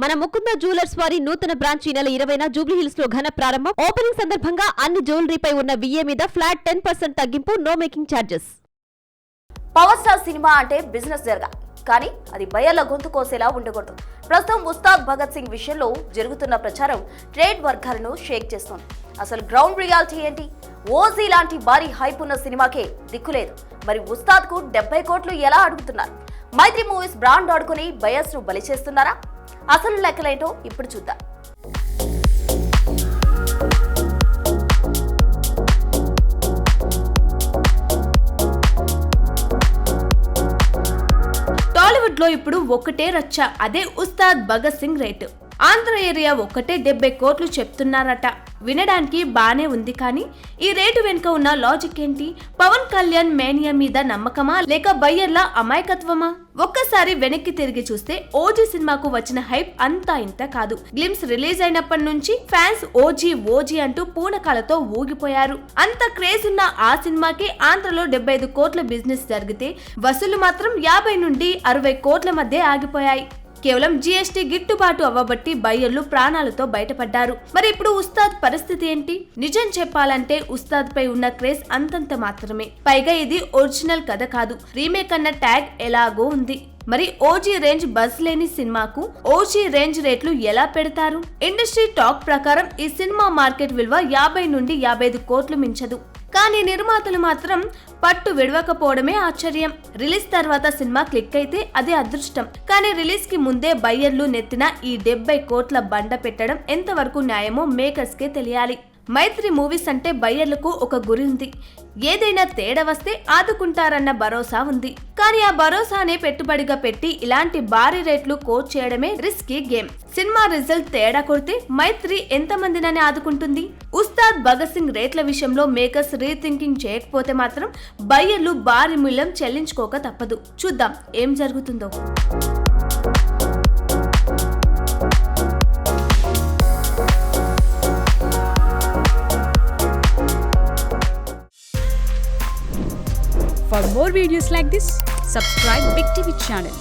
మన ముకుంద జ్యువెలర్స్ వారి నూతన బ్రాంచ్ ఈ నెల 20న జూబ్లీ హిల్స్ లో ఘన ప్రారంభం. ఓపెనింగ్ సందర్భంగా అన్ని జ్యువెలరీపై ఉన్న VA మీద ఫ్లాట్ 10% తగ్గింపు, no making charges. Power star సినిమా అంటే బిజినెస్ జరగాలి, కానీ అది బయర్ల గొంతు కోసేలా ఉండకూడదు. ప్రస్తుతం ఉస్తాద్ భగత్ సింగ్ విషయంలో జరుగుతున్న ప్రచారం ట్రేడ్ వర్గాలను షేక్ చేస్తోంది. అసలు గ్రౌండ్ రియాలిటీ ఏంటి? ఓజీ లాంటి భారీ హైప్ ఉన్న సినిమాకే దిక్కులేదు. మరి ఉస్తాద్ కు 70 కోట్లు ఎలా అడుగుతున్నారు? మైత్రి మూవీస్ బ్రాండ్ ఆడుకుని బయర్స్ ను బలి చేస్తున్నారా? అసలు లెక్కలేంటో ఇప్పుడు చూద్దాం. టాలీవుడ్ లో ఇప్పుడు ఒకటే రచ్చ, అదే ఉస్తాద్ భగత్ సింగ్ రేటు. ఆంధ్ర ఏరియా ఒక్కటే 70 కోట్లు చెప్తున్నారట. వినడానికి బానే ఉంది, కానీ ఈ రేటు వెనుక ఉన్న లాజిక్ ఏంటి? పవన్ కళ్యాణ్ మేనియా మీద నమ్మకమా, లేక బయ్యర్ల అమాయకత్వమా? ఒక్కసారి వెనక్కి తిరిగి చూస్తే ఓజీ సినిమాకు వచ్చిన హైప్ అంతా ఇంత కాదు. గ్లిమ్స్ రిలీజ్ అయినప్పటి నుంచి ఫ్యాన్స్ ఓజీ ఓజీ అంటూ పూనకాలతో ఊగిపోయారు. అంత క్రేజ్ ఉన్న ఆ సినిమాకి ఆంధ్రలో 75 కోట్ల బిజినెస్ జరిగితే వసూలు మాత్రం 50 నుండి 60 కోట్ల మధ్య ఆగిపోయాయి. కేవలం GST గిట్టుబాటు అవ్వబట్టి బయ్యర్లు ప్రాణాలతో బయటపడ్డారు. మరి ఇప్పుడు ఉస్తాద్ పరిస్థితి ఏంటి? నిజం చెప్పాలంటే ఉస్తాద్ పై ఉన్న క్రేజ్ అంతంత మాత్రమే. పైగా ఇది ఒరిజినల్ కథ కాదు, రీమేక్ అన్న ట్యాగ్ ఎలాగో ఉంది. మరి ఓజీ రేంజ్ బజ్ లేని సినిమాకు ఓజీ రేంజ్ రేట్లు ఎలా పెడతారు? ఇండస్ట్రీ టాక్ ప్రకారం ఈ సినిమా మార్కెట్ విలువ 50 నుండి 55 కోట్లు మించదు. కానీ నిర్మాతలు మాత్రం పట్టు విడవకపోవడమే ఆశ్చర్యం. రిలీజ్ తర్వాత సినిమా క్లిక్ అయితే అది అదృష్టం, కానీ రిలీజ్ కి ముందే బయ్యర్లు నెత్తిన ఈ 70 కోట్ల బండ పెట్టడం ఎంతవరకు న్యాయమో మేకర్స్ కే తెలియాలి. మైత్రి మూవీస్ అంటే బయ్యర్లకు ఒక గురి ఉంది. ఏదైనా తేడా వస్తే ఆదుకుంటారన్న భరోసా ఉంది. కానీ ఆ భరోసానే పెట్టుబడిగా పెట్టి ఇలాంటి భారీ రేట్లు కోట్ చేయడమే రిస్కీ గేమ్. సినిమా రిజల్ట్ తేడా కొడితే మైత్రి ఎంతమందినని ఆదుకుంటుంది? ఉస్తాద్ భగత్ సింగ్ రేట్ల విషయంలో మేకర్స్ రీథింకింగ్ చేయకపోతే మాత్రం బయ్యర్లు భారీ మూల్యం చెల్లించుకోక తప్పదు. చూద్దాం ఏం జరుగుతుందో. For more videos like this, subscribe Big TV channel.